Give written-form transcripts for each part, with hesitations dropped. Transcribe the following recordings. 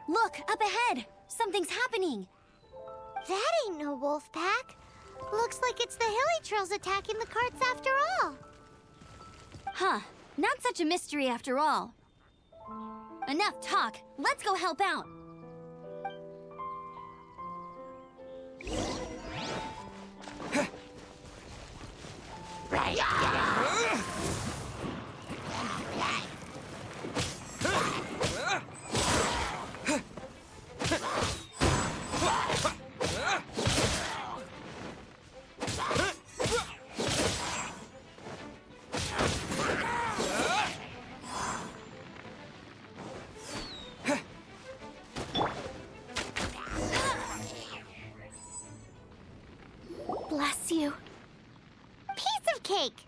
Look, up ahead! Something's happening! That ain't no wolf pack. Looks like it's the hilly trails attacking the carts after all. Huh. Not such a mystery after all. Enough talk. Let's go help out. Bless you. Piece of cake!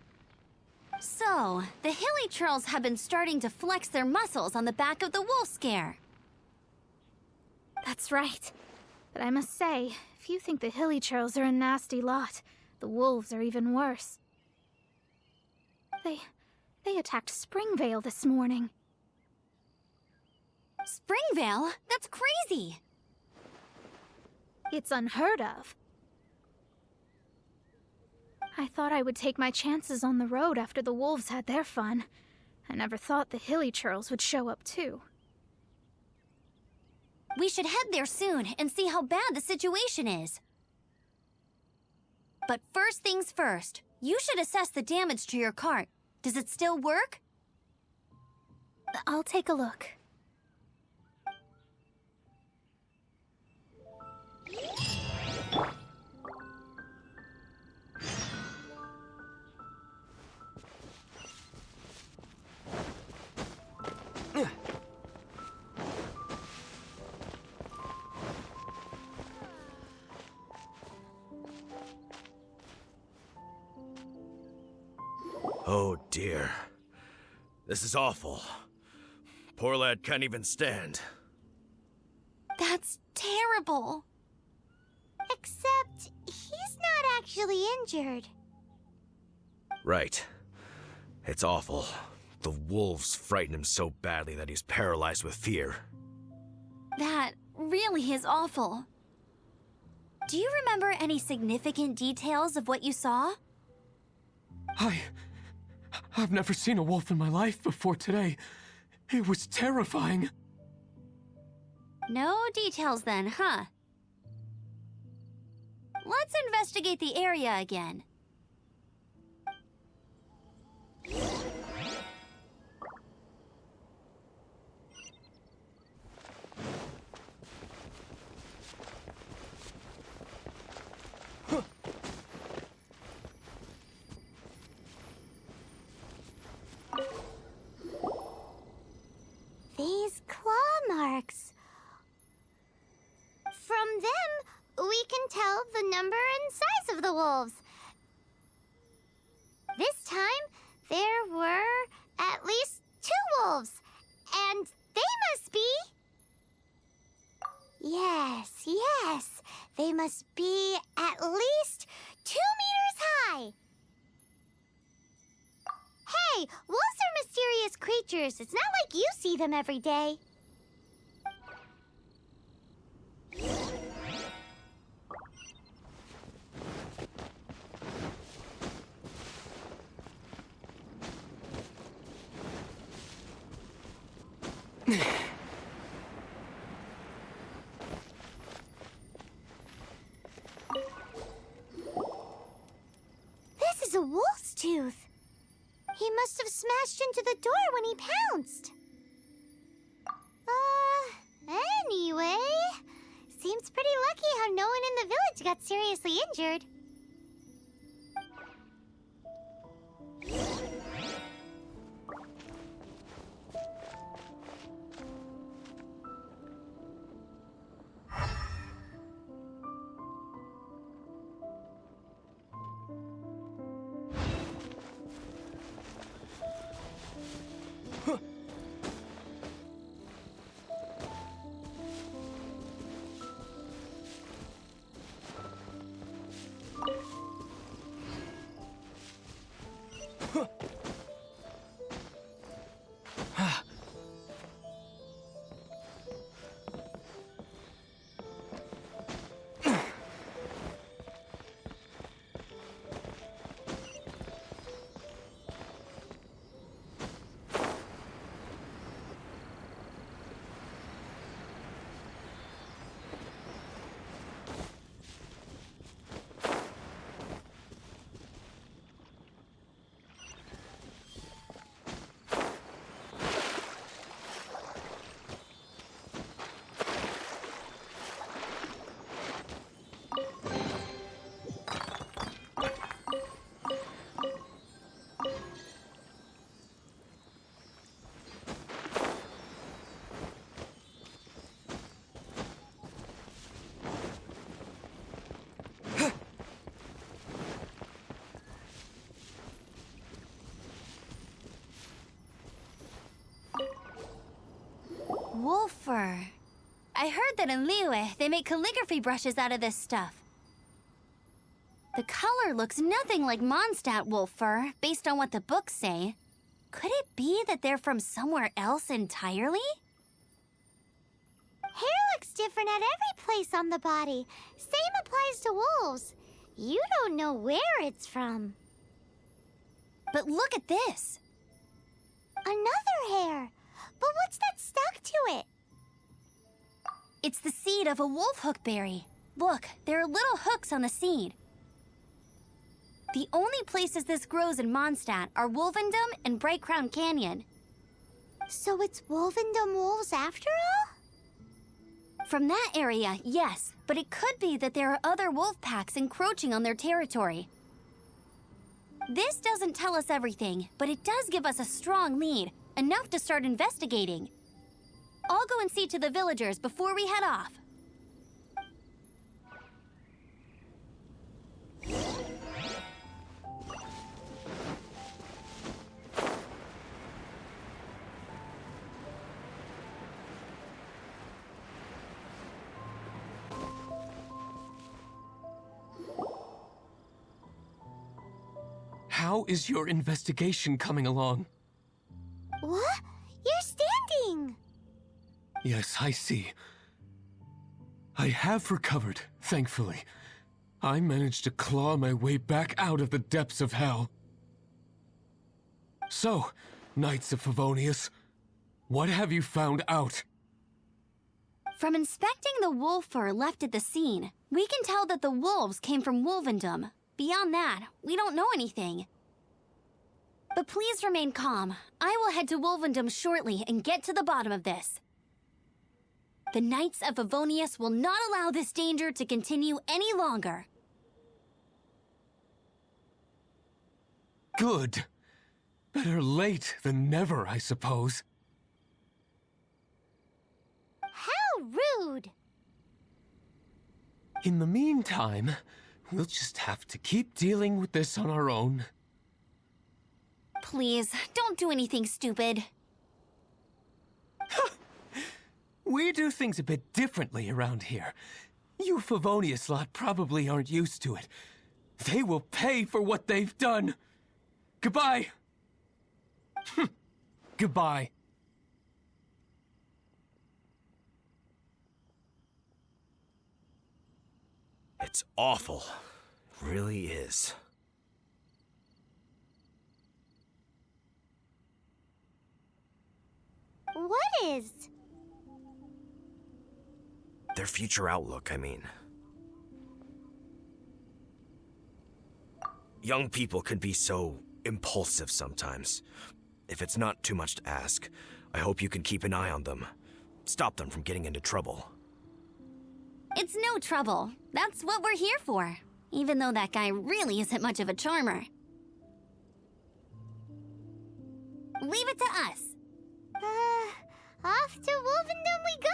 So, the hilly trolls have been starting to flex their muscles on the back of the wolf scare. That's right. But I must say, if you think the hilly trolls are a nasty lot, the wolves are even worse. They attacked Springvale this morning. Springvale? That's crazy! It's unheard of. I thought I would take my chances on the road after the wolves had their fun. I never thought the hilly trolls would show up too. We should head there soon and see how bad the situation is. But first things first, you should assess the damage to your cart. Does it still work? I'll take a look. Oh dear. This is awful. Poor lad can't even stand. That's terrible. Except, he's not actually injured. Right. It's awful. The wolves frighten him so badly that he's paralyzed with fear. That really is awful. Do you remember any significant details of what you saw? I've never seen a wolf in my life before today. It was terrifying. No details then, huh? Let's investigate the area again. These claw marks. From them, we can tell the number and size of the wolves. This time, there were at least 2 wolves, and they must be... Yes, they must be at least 2 meters high. Hey, wolves are mysterious creatures. It's not like you see them every day. This is a wolf's tooth. He must have smashed into the door when he pounced. Anyway, seems pretty lucky how no one in the village got seriously injured. Wolf fur. I heard that in Liyue, they make calligraphy brushes out of this stuff. The color looks nothing like Mondstadt wolf fur, based on what the books say. Could it be that they're from somewhere else entirely? Hair looks different at every place on the body. Same applies to wolves. You don't know where it's from. But look at this. Another hair. But what's that stuck to it? It's the seed of a wolf hook berry. Look, there are little hooks on the seed. The only places this grows in Mondstadt are Wolvendom and Bright Crown Canyon. So it's Wolvendom wolves after all? From that area, yes, but it could be that there are other wolf packs encroaching on their territory. This doesn't tell us everything, but it does give us a strong lead, enough to start investigating. I'll go and see to the villagers before we head off. How is your investigation coming along? What? You're standing! Yes, I see. I have recovered, thankfully. I managed to claw my way back out of the depths of hell. So, Knights of Favonius, what have you found out? From inspecting the wolf fur left at the scene, we can tell that the wolves came from Wolvendom. Beyond that, we don't know anything. But please remain calm. I will head to Wolvendom shortly and get to the bottom of this. The Knights of Favonius will not allow this danger to continue any longer. Good. Better late than never, I suppose. How rude! In the meantime, we'll just have to keep dealing with this on our own. Please, don't do anything stupid. We do things a bit differently around here. You Favonius lot probably aren't used to it. They will pay for what they've done. Goodbye. Goodbye. It's awful. It really is. What is? Their future outlook, I mean. Young people can be so impulsive sometimes. If it's not too much to ask, I hope you can keep an eye on them. Stop them from getting into trouble. It's no trouble. That's what we're here for. Even though that guy really isn't much of a charmer. Leave it to us. Off to Wolvendom we go!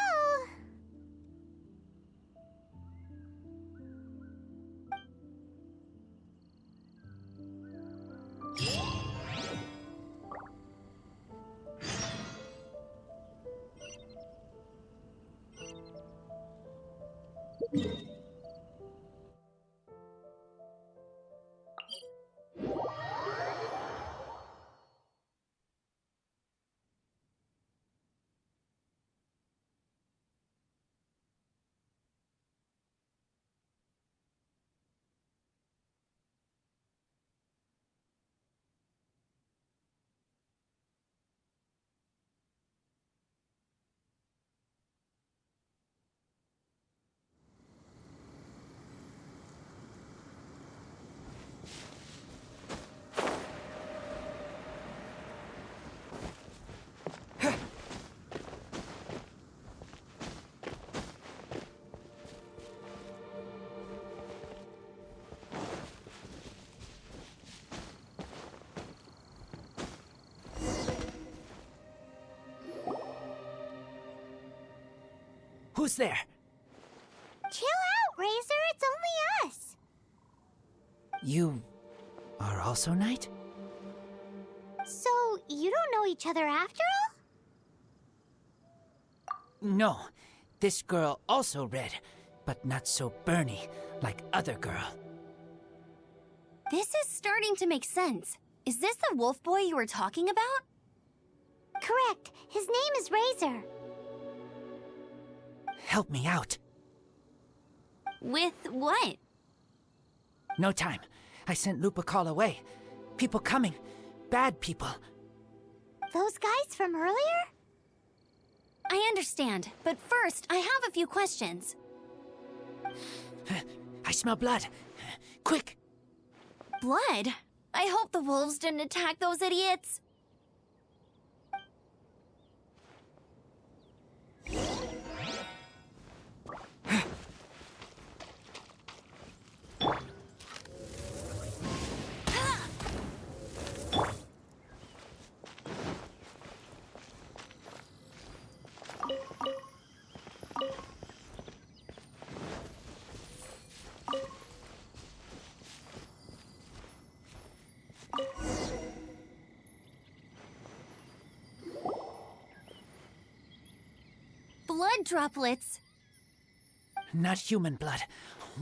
Who's there? Chill out, Razor. It's only us. You are also Knight? So, you don't know each other after all? No. This girl also red, but not so burny like other girl. This is starting to make sense. Is this the wolf boy you were talking about? Correct. His name is Razor. Help me out. With what? No time. I sent Lupa call away. People coming. Bad people. Those guys from earlier? I understand, but first, I have a few questions. I smell blood. Quick! Blood? I hope the wolves didn't attack those idiots. Blood droplets. Not human blood.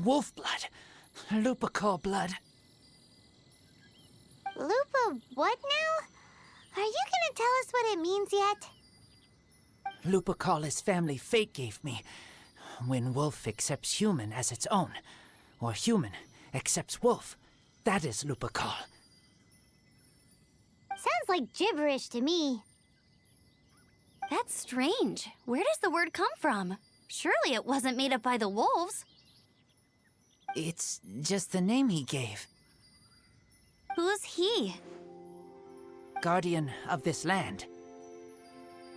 Wolf blood. Lupa call blood. Lupa what now? Are you gonna tell us what it means yet? Lupa call his family fate gave me. When wolf accepts human as its own, or human accepts wolf, that is Lupa call. Sounds like gibberish to me. That's strange. Where does the word come from? Surely it wasn't made up by the wolves. It's just the name he gave. Who's he? Guardian of this land.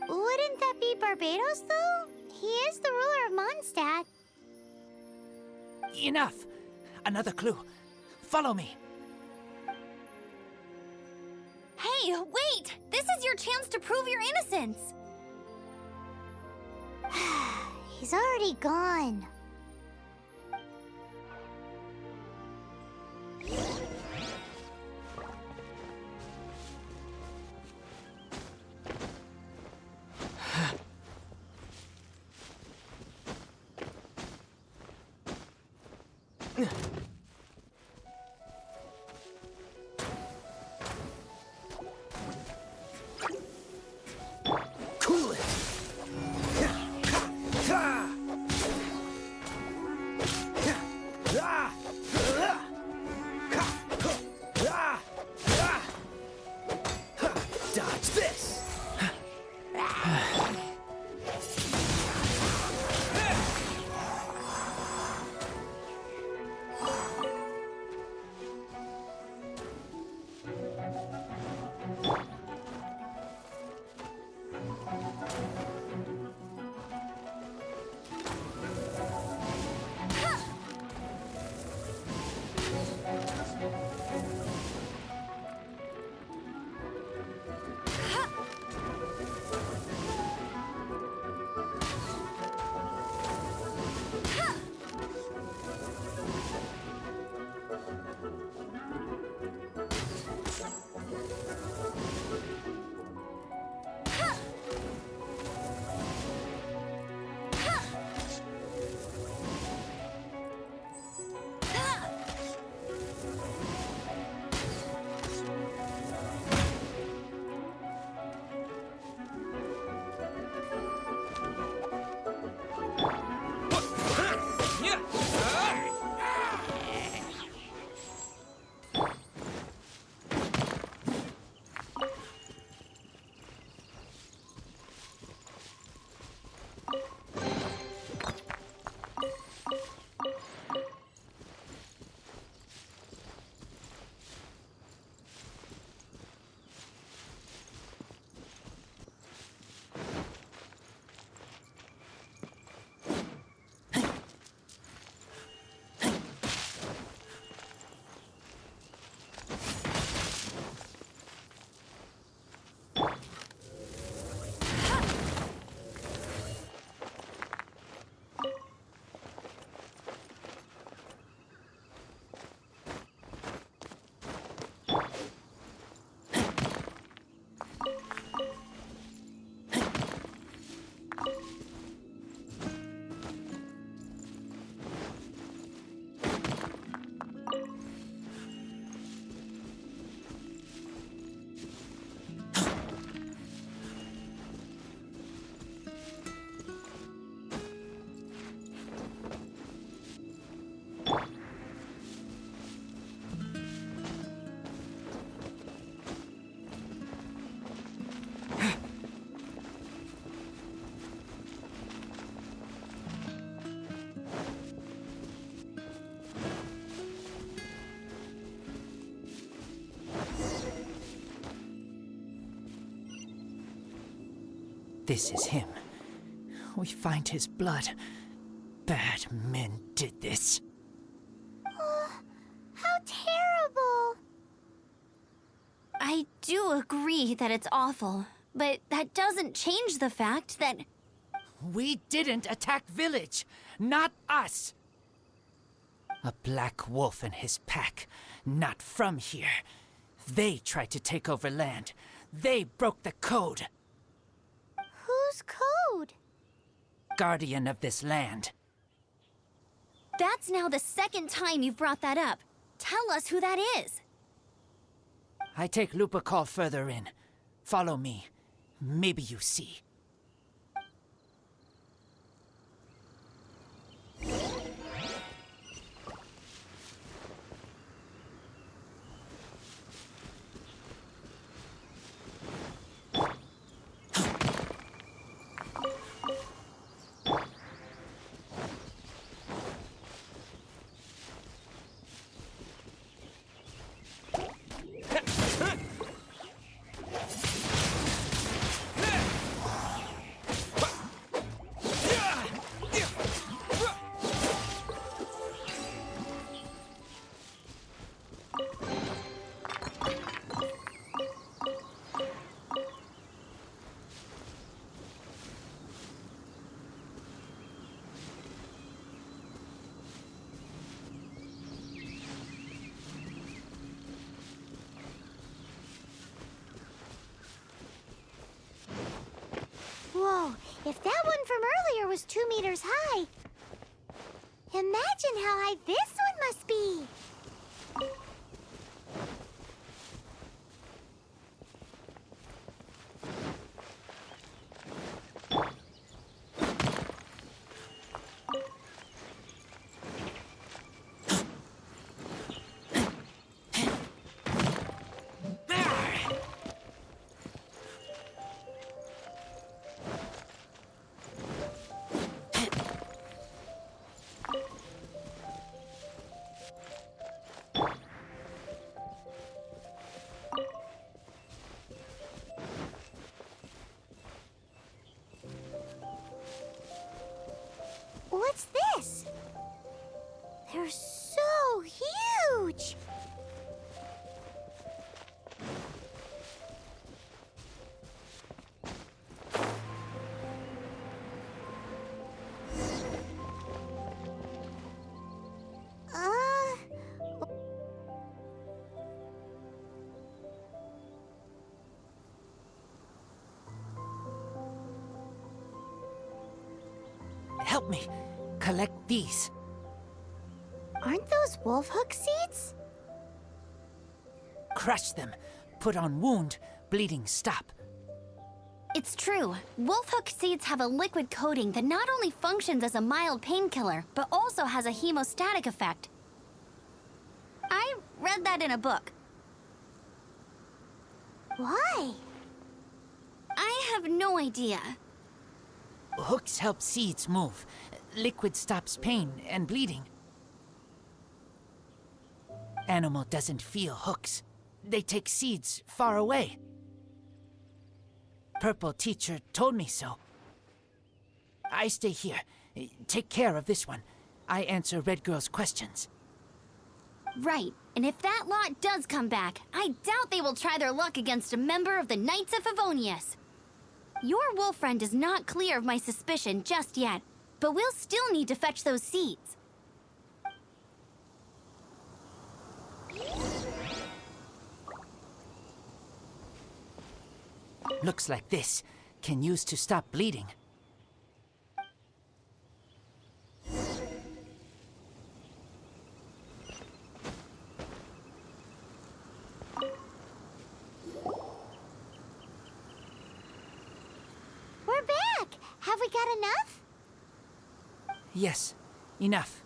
Wouldn't that be Barbados, though? He is the ruler of Mondstadt. Enough! Another clue. Follow me. Hey, wait! This is your chance to prove your innocence! He's already gone. Cool it! Dodge this! This is him. We find his blood. Bad men did this. How terrible! I do agree that it's awful, but that doesn't change the fact that... We didn't attack village. Not us. A black wolf and his pack. Not from here. They tried to take over land. They broke the code. Whose code? Guardian of this land. That's now the second time you've brought that up. Tell us who that is. I take Lupacol further in. Follow me. Maybe you see. Whoa, if that one from earlier was 2 meters high, imagine how high this one must be. What's this? They're so huge! Help me. Collect these. Aren't those wolf hook seeds? Crush them. Put on wound. Bleeding stop. It's true. Wolfhook seeds have a liquid coating that not only functions as a mild painkiller, but also has a hemostatic effect. I read that in a book. Why? I have no idea. Hooks help seeds move. Liquid stops pain and bleeding. Animal doesn't feel hooks. They take seeds far away. Purple teacher told me so. I stay here. Take care of this one. I answer Red Girl's questions. Right, and if that lot does come back, I doubt they will try their luck against a member of the Knights of Favonius. Your wolf friend is not clear of my suspicion just yet, but we'll still need to fetch those seeds. Looks like this. Can use to stop bleeding. We're back! Have we got enough? Yes, enough.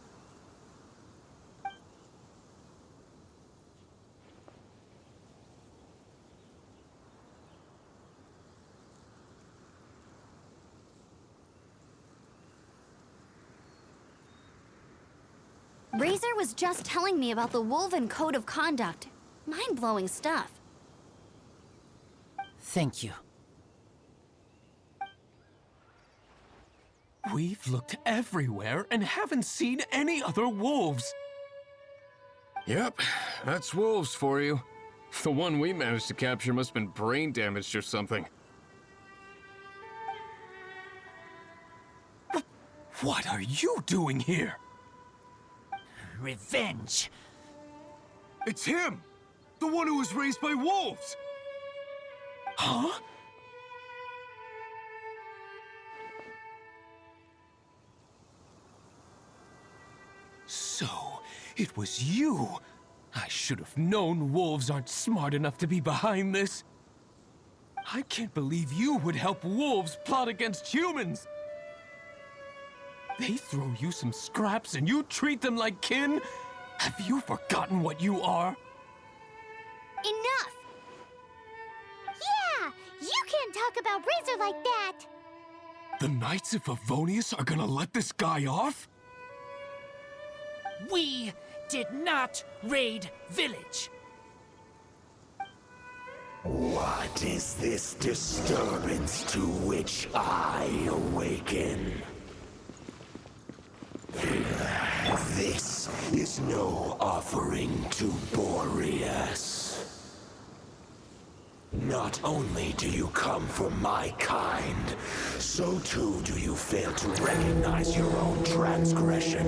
Razor was just telling me about the Wolven Code of Conduct. Mind-blowing stuff. Thank you. We've looked everywhere and haven't seen any other wolves. Yep, that's wolves for you. The one we managed to capture must have been brain damaged or something. What are you doing here? Revenge. It's him! The one who was raised by wolves! Huh? So, it was you. I should have known wolves aren't smart enough to be behind this. I can't believe you would help wolves plot against humans. They throw you some scraps and you treat them like kin? Have you forgotten what you are? Enough! Yeah! You can't talk about Razor like that! The Knights of Favonius are gonna let this guy off? We did not raid village. What is this disturbance to which I awaken? This is no offering to Boreas. Not only do you come from my kind, so too do you fail to recognize your own transgression.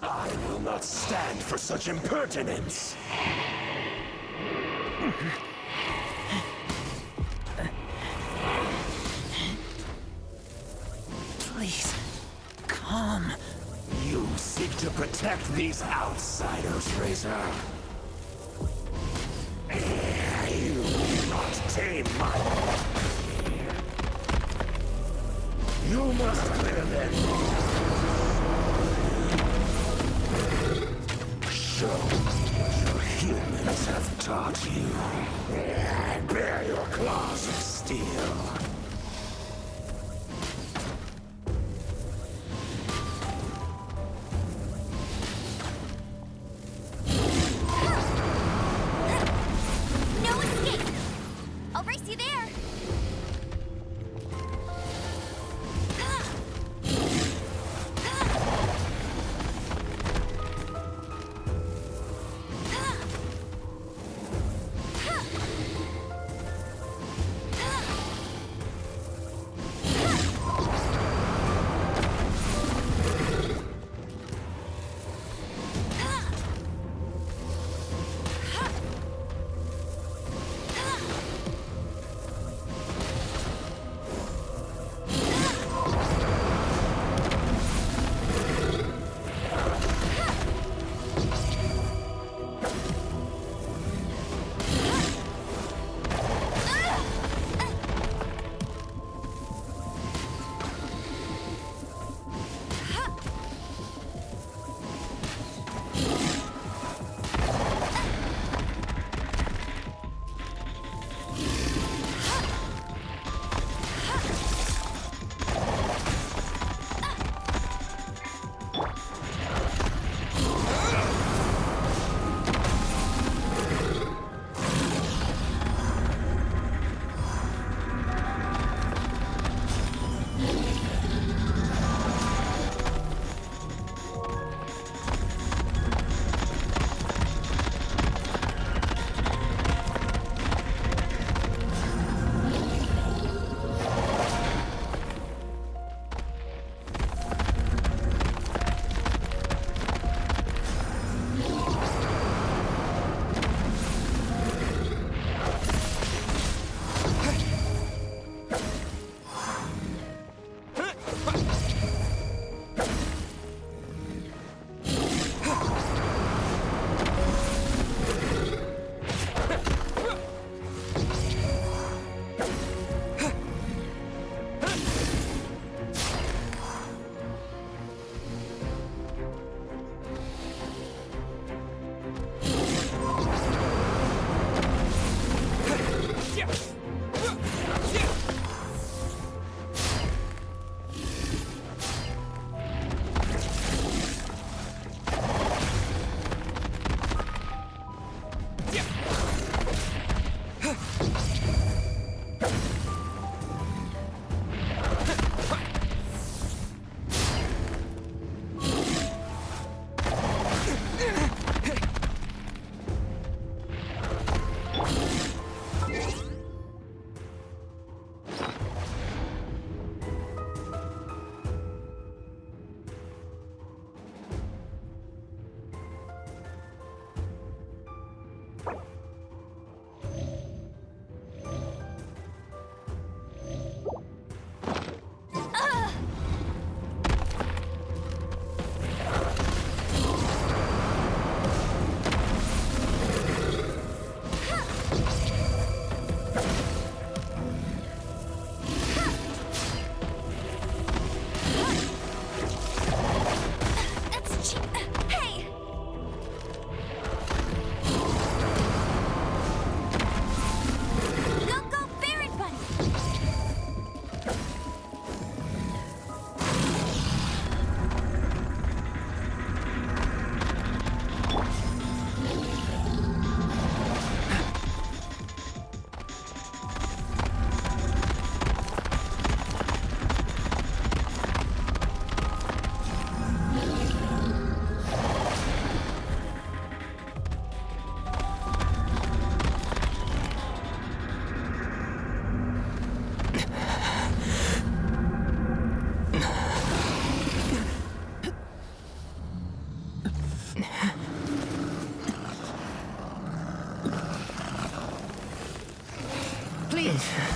I will not stand for such impertinence. Please, come. You seek to protect these outsiders, Razor. You will not tame my... You must clear them. Show what your humans have taught you. And bear your claws of steel. No escape! I'll race you there!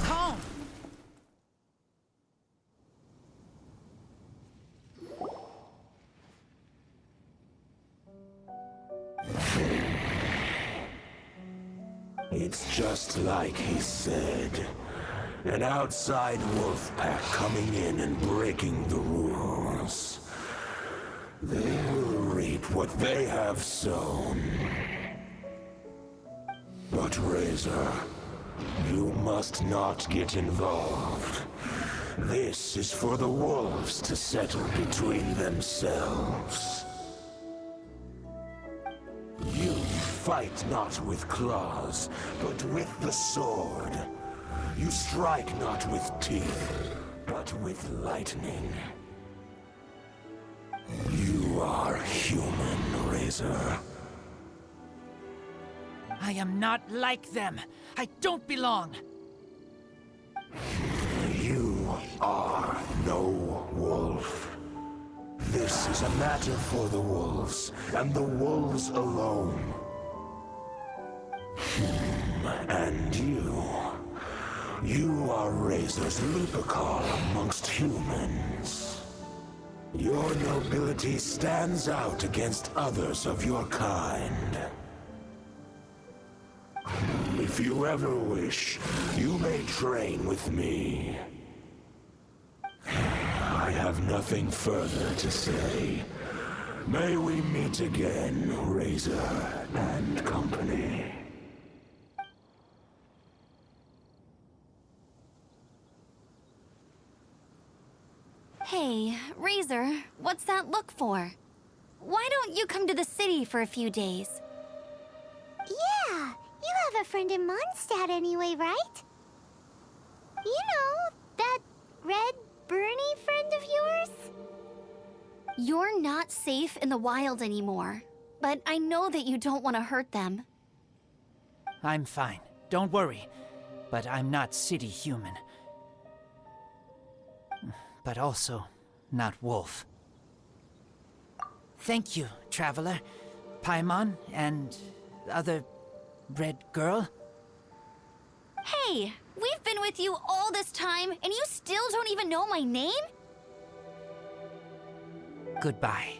Calm! It's just like he said. An outside wolf pack coming in and breaking the rules. They will reap what they have sown. But Razor, you must not get involved. This is for the wolves to settle between themselves. You fight not with claws, but with the sword. You strike not with teeth, but with lightning. You are human, Razor. I am not like them. I don't belong. You are no wolf. This is a matter for the wolves, and the wolves alone. And you are Razor's Lupercal amongst humans. Your nobility stands out against others of your kind. If you ever wish, you may train with me. I have nothing further to say. May we meet again, Razor and company. Hey, Razor, what's that look for? Why don't you come to the city for a few days? Yeah, you have a friend in Mondstadt anyway, right? You know, that red Bernie friend of yours? You're not safe in the wild anymore, but I know that you don't want to hurt them. I'm fine. Don't worry. But I'm not city human. But also not wolf. Thank you, traveler. Paimon and other red girl. Hey, we've been with you all this time, and you still don't even know my name? Goodbye.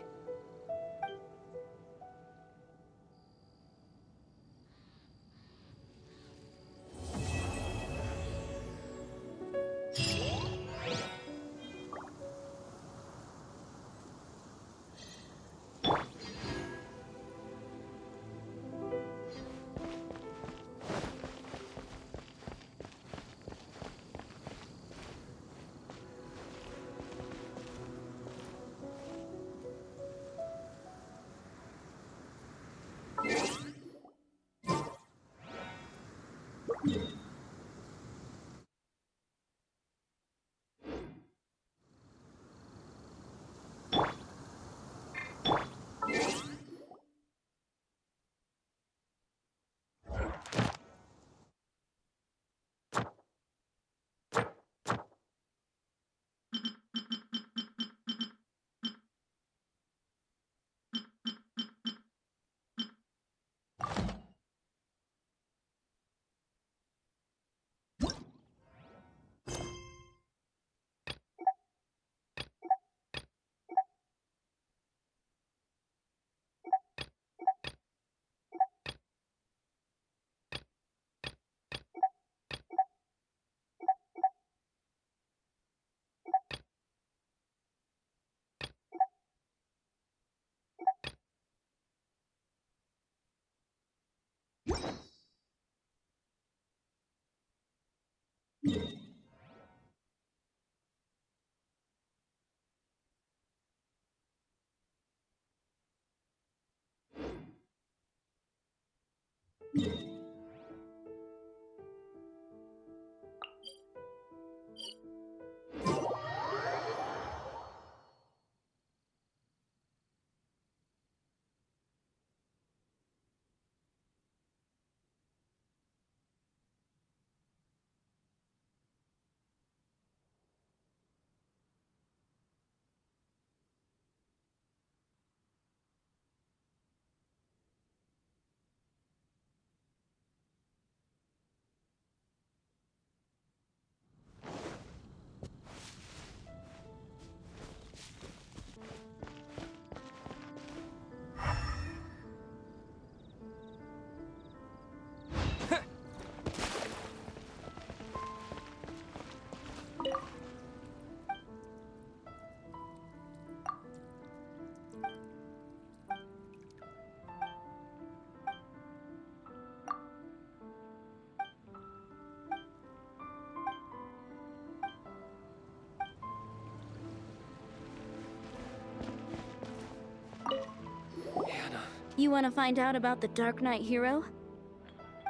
You want to find out about the Dark Knight hero?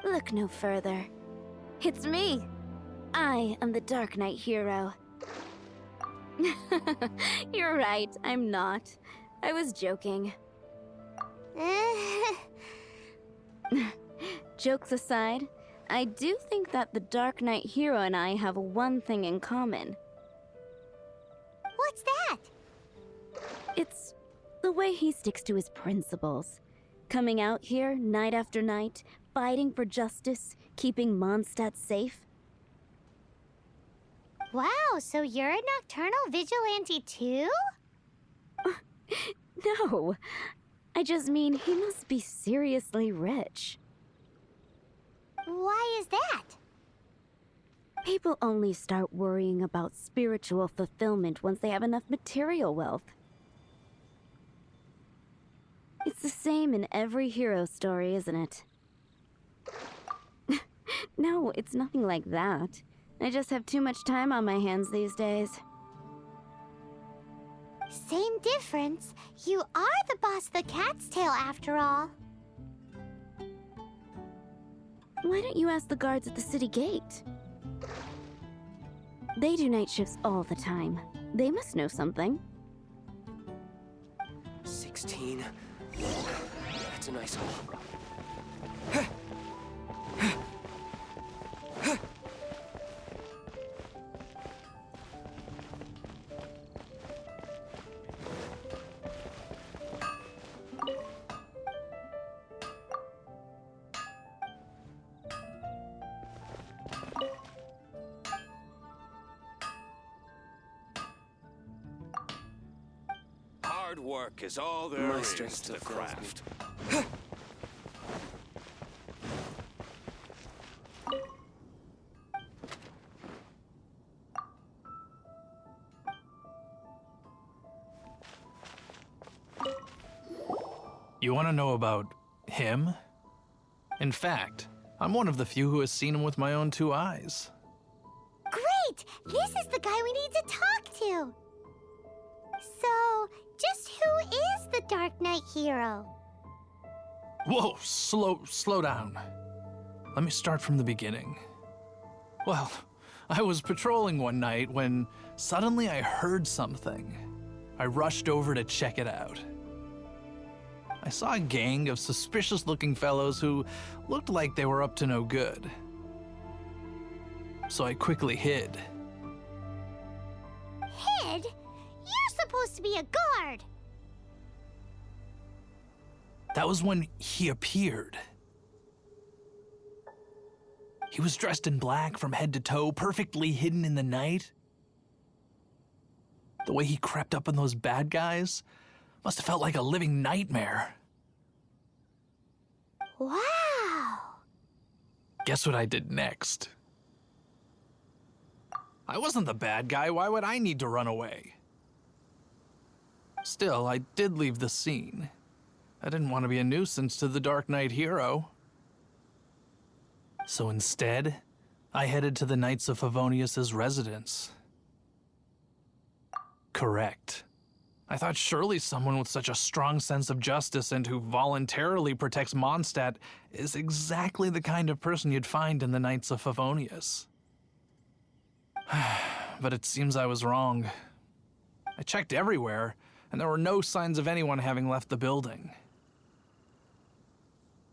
Look no further. It's me! I am the Dark Knight hero. You're right, I'm not. I was joking. Jokes aside, I do think that the Dark Knight hero and I have one thing in common. What's that? It's the way he sticks to his principles. Coming out here night after night, fighting for justice, keeping Mondstadt safe. Wow, so you're a nocturnal vigilante too? No, I just mean he must be seriously rich. Why is that? People only start worrying about spiritual fulfillment once they have enough material wealth. It's the same in every hero story, isn't it? No, it's nothing like that. I just have too much time on my hands these days. Same difference. You are the boss of the Cat's Tail after all. Why don't you ask the guards at the city gate? They do night shifts all the time. They must know something. 16. That's a nice haul. Hard work is all there My is strength to still the fails me. craft. You want to know about him? In fact, I'm one of the few who has seen him with my own two eyes. Great! This is the guy we need to talk to! So, just who is the Dark Knight hero? Whoa, slow down. Let me start from the beginning. Well, I was patrolling one night when suddenly I heard something. I rushed over to check it out. I saw a gang of suspicious-looking fellows who looked like they were up to no good. So I quickly hid. Hid? You're supposed to be a guard! That was when he appeared. He was dressed in black from head to toe, perfectly hidden in the night. The way he crept up on those bad guys must have felt like a living nightmare. Wow! Guess what I did next? I wasn't the bad guy. Why would I need to run away? Still, I did leave the scene. I didn't want to be a nuisance to the Dark Knight hero. So instead, I headed to the Knights of Favonius' residence. Correct. I thought surely someone with such a strong sense of justice and who voluntarily protects Mondstadt is exactly the kind of person you'd find in the Knights of Favonius. But it seems I was wrong. I checked everywhere, and there were no signs of anyone having left the building.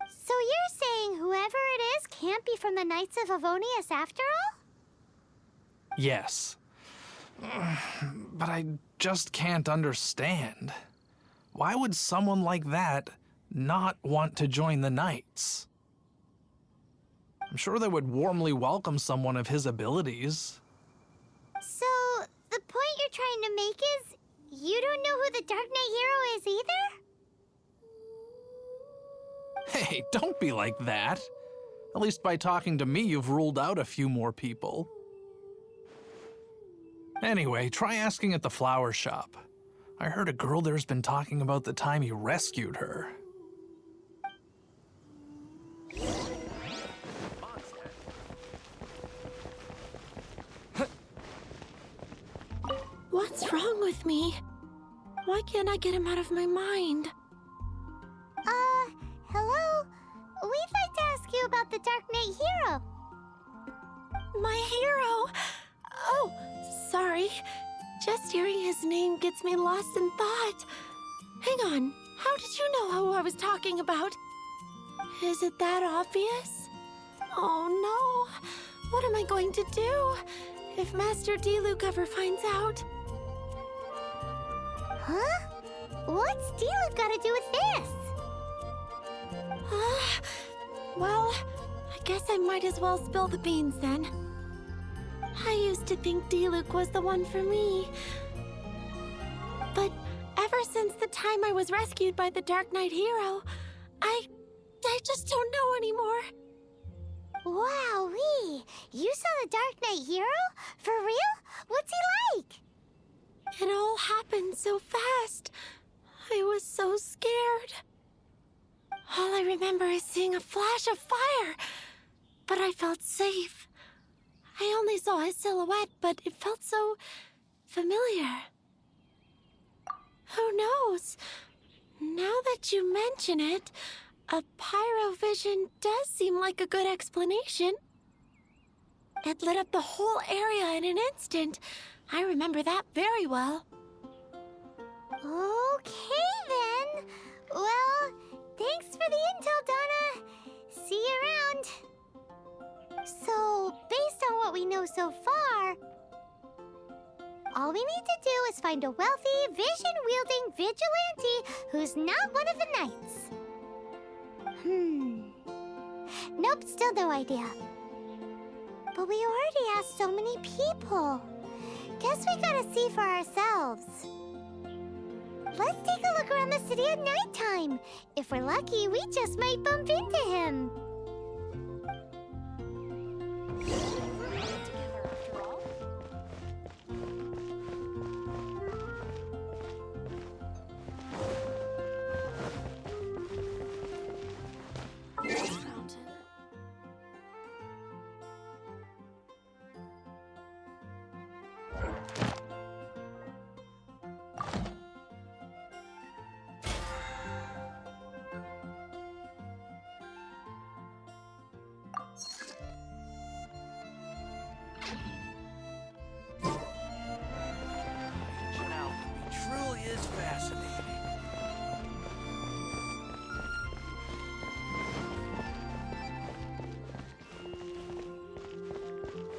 So you're saying whoever it is can't be from the Knights of Favonius after all? Yes. But I just can't understand. Why would someone like that not want to join the Knights? I'm sure they would warmly welcome someone of his abilities. So, the point you're trying to make is you don't know who the Dark Knight hero is either? Hey, don't be like that. At least by talking to me, you've ruled out a few more people. Anyway, try asking at the flower shop. I heard a girl there's been talking about the time he rescued her. What's wrong with me? Why can't I get him out of my mind? about the Dark Knight hero. My hero! Oh, sorry. Just hearing his name gets me lost in thought. Hang on, how did you know who I was talking about? Is it that obvious? Oh no, what am I going to do if Master Diluc ever finds out? Huh? What's Diluc got to do with this? Well, I guess I might as well spill the beans then. I used to think Diluc was the one for me. But ever since the time I was rescued by the Dark Knight hero, I just don't know anymore. Wowee! You saw the Dark Knight hero? For real? What's he like? It all happened so fast. I was so scared. All I remember is seeing a flash of fire, but I felt safe. I only saw his silhouette, but it felt so familiar. Who knows? Now that you mention it, a pyrovision does seem like a good explanation. It lit up the whole area in an instant. I remember that very well. Okay then. Well, thanks for the intel, Donna. See you around. So, based on what we know so far, all we need to do is find a wealthy, vision-wielding vigilante who's not one of the knights. Nope, still no idea. But we already asked so many people. Guess we gotta see for ourselves. Let's take a look around the city at nighttime. If we're lucky, we just might bump into him. Truly is fascinating.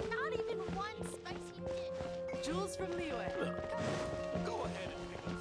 Not even one spicy dish. Jules from Liyue. Go ahead and pick us.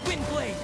Windblade!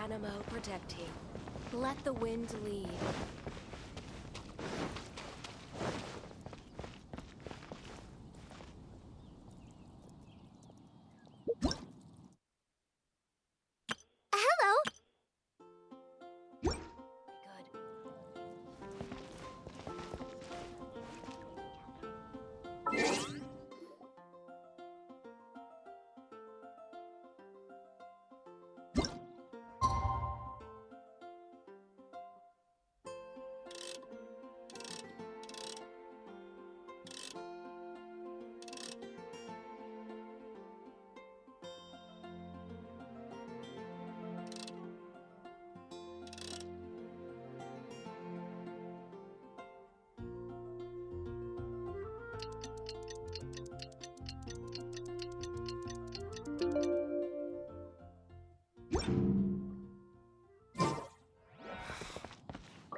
Animo protecti. Let the wind lead. Hello. Good.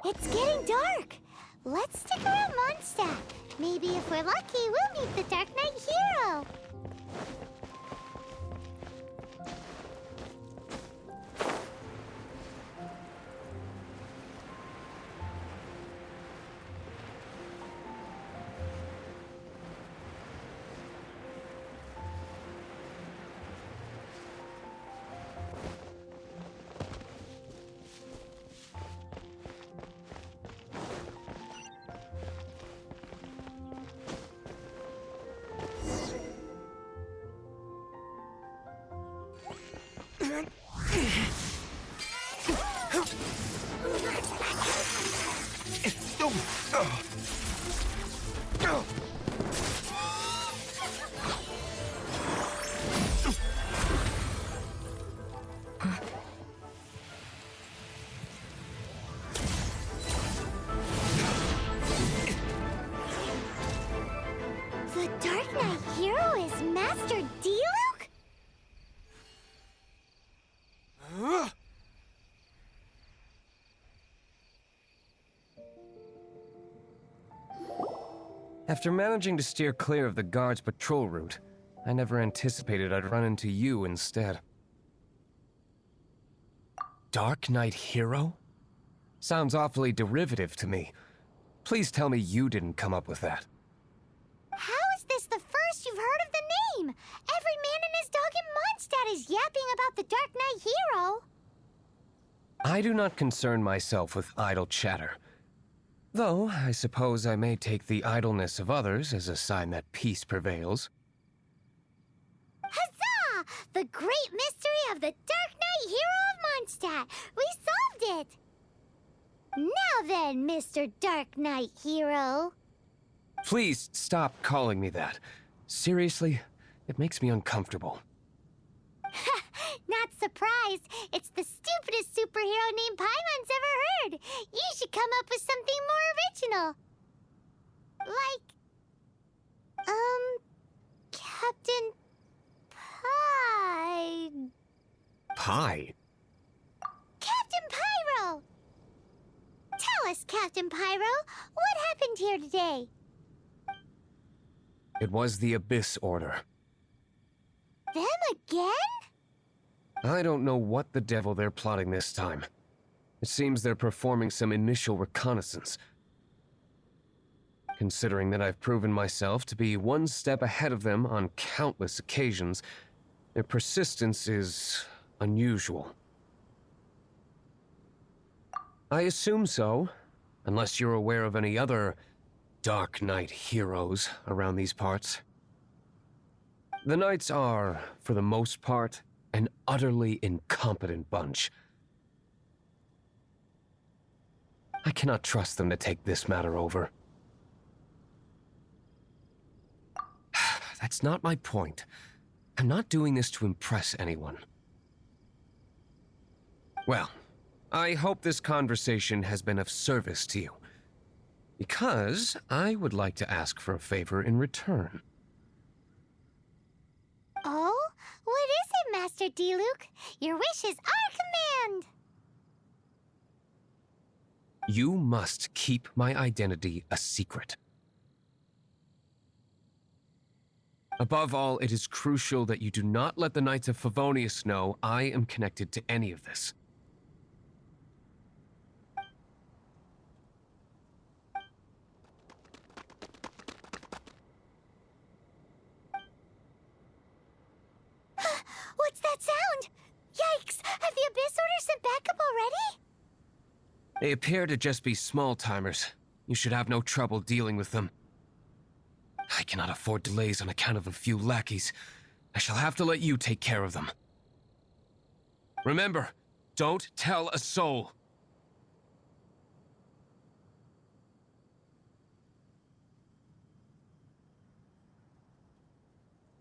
It's getting dark. Let's stick around Mondstadt. Maybe if we're lucky, we'll meet the Dark Knight hero. The Dark Knight hero is Master Diluc? After managing to steer clear of the guards' patrol route, I never anticipated I'd run into you instead. Dark Knight hero? Sounds awfully derivative to me. Please tell me you didn't come up with that. How is this the first you've heard of the name? Every man and his dog in Mondstadt is yapping about the Dark Knight hero. I do not concern myself with idle chatter. Though, I suppose I may take the idleness of others as a sign that peace prevails. Huzzah! The great mystery of the Dark Knight hero of Mondstadt. We solved it! Now then, Mr. Dark Knight hero. Please stop calling me that. Seriously, it makes me uncomfortable. Not surprised. It's the stupidest superhero name Paimon's ever heard. You should come up with something more original. Like, Captain Pie. Pie? Captain Pyro! Tell us, Captain Pyro, what happened here today? It was the Abyss Order. Them again? I don't know what the devil they're plotting this time. It seems they're performing some initial reconnaissance. Considering that I've proven myself to be one step ahead of them on countless occasions, their persistence is unusual. I assume so, unless you're aware of any other Dark Knight heroes around these parts. The Knights are, for the most part, an utterly incompetent bunch. I cannot trust them to take this matter over. That's not my point. I'm not doing this to impress anyone. Well, I hope this conversation has been of service to you, because I would like to ask for a favor in return. Oh? What is it, Master Diluc? Your wish is our command! You must keep my identity a secret. Above all, it is crucial that you do not let the Knights of Favonius know I am connected to any of this. They appear to just be small-timers. You should have no trouble dealing with them. I cannot afford delays on account of a few lackeys. I shall have to let you take care of them. Remember, don't tell a soul.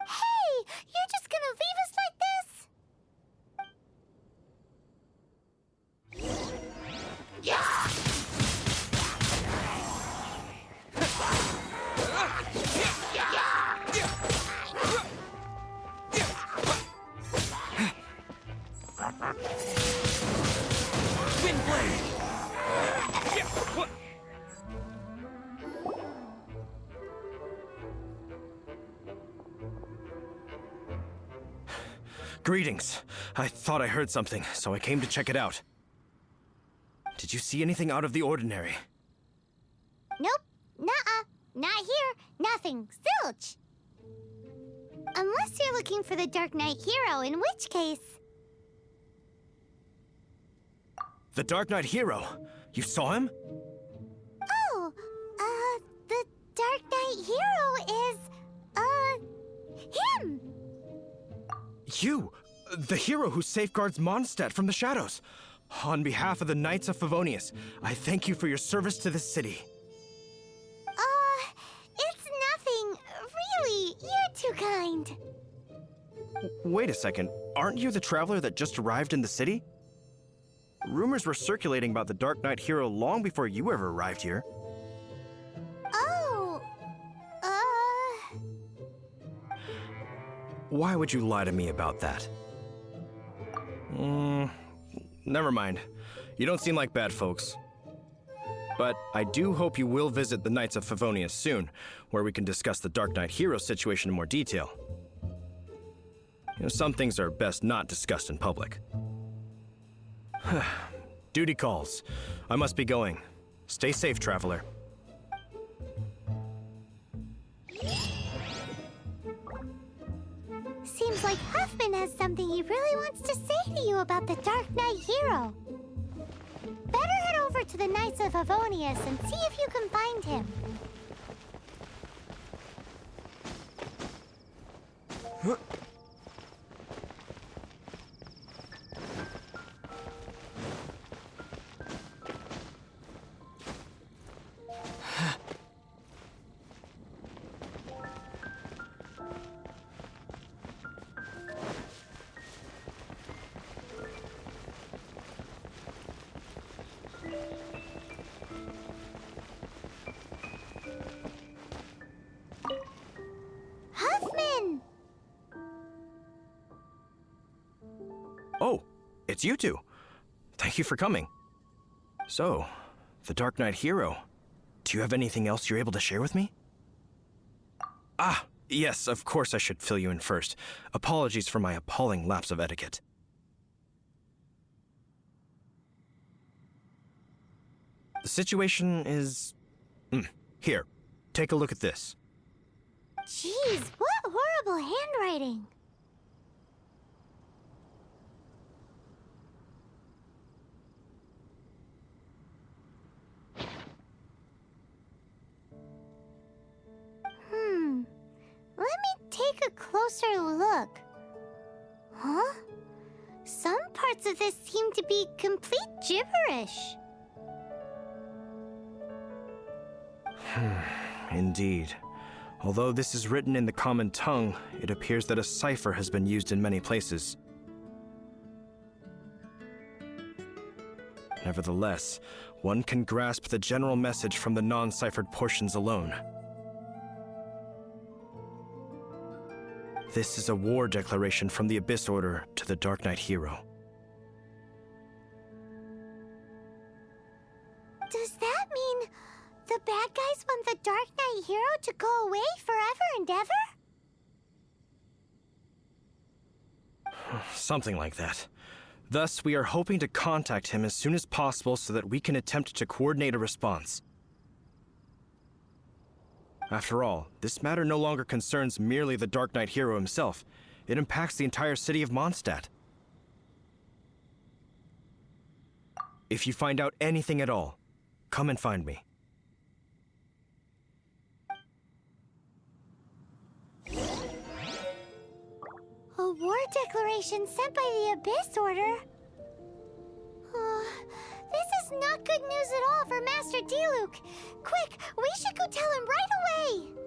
Hey! You're just gonna leave us like this? Greetings. I thought I heard something, so I came to check it out. Did you see anything out of the ordinary? Nope. Nuh-uh. Not here. Nothing. Zilch. Unless you're looking for the Dark Knight hero, in which case... The Dark Knight hero? You saw him? Oh, the Dark Knight hero is, him! You! The hero who safeguards Mondstadt from the shadows. On behalf of the Knights of Favonius, I thank you for your service to this city. It's nothing. Really, you're too kind. Wait a second. Aren't you the traveler that just arrived in the city? Rumors were circulating about the Dark Knight hero long before you ever arrived here. Oh, Why would you lie to me about that? Never mind. You don't seem like bad folks. But I do hope you will visit the Knights of Favonius soon, where we can discuss the Dark Knight hero situation in more detail. You know, some things are best not discussed in public. Duty calls. I must be going. Stay safe, traveler. seems like Huffman has something he really wants to say to you about the Dark Knight hero. Better head over to the Knights of Favonius and see if you can find him. Huffman! Oh, it's you two. Thank you for coming. So, the Dark Knight hero. Do you have anything else you're able to share with me? Ah, yes, of course I should fill you in first. Apologies for my appalling lapse of etiquette. The situation is... Here, take a look at this. Jeez, what horrible handwriting. Let me take a closer look. Huh? Some parts of this seem to be complete gibberish. Indeed. Although this is written in the common tongue, it appears that a cipher has been used in many places. Nevertheless, one can grasp the general message from the non-ciphered portions alone. This is a war declaration from the Abyss Order to the Dark Knight hero. Does that mean the bad guys want the Dark Knight hero to go away forever and ever? Something like that. Thus, we are hoping to contact him as soon as possible so that we can attempt to coordinate a response. After all, this matter no longer concerns merely the Dark Knight hero himself. It impacts the entire city of Mondstadt. If you find out anything at all, come and find me. A war declaration sent by the Abyss Order? This is not good news at all for Master Diluc. Quick, we should go tell him right away!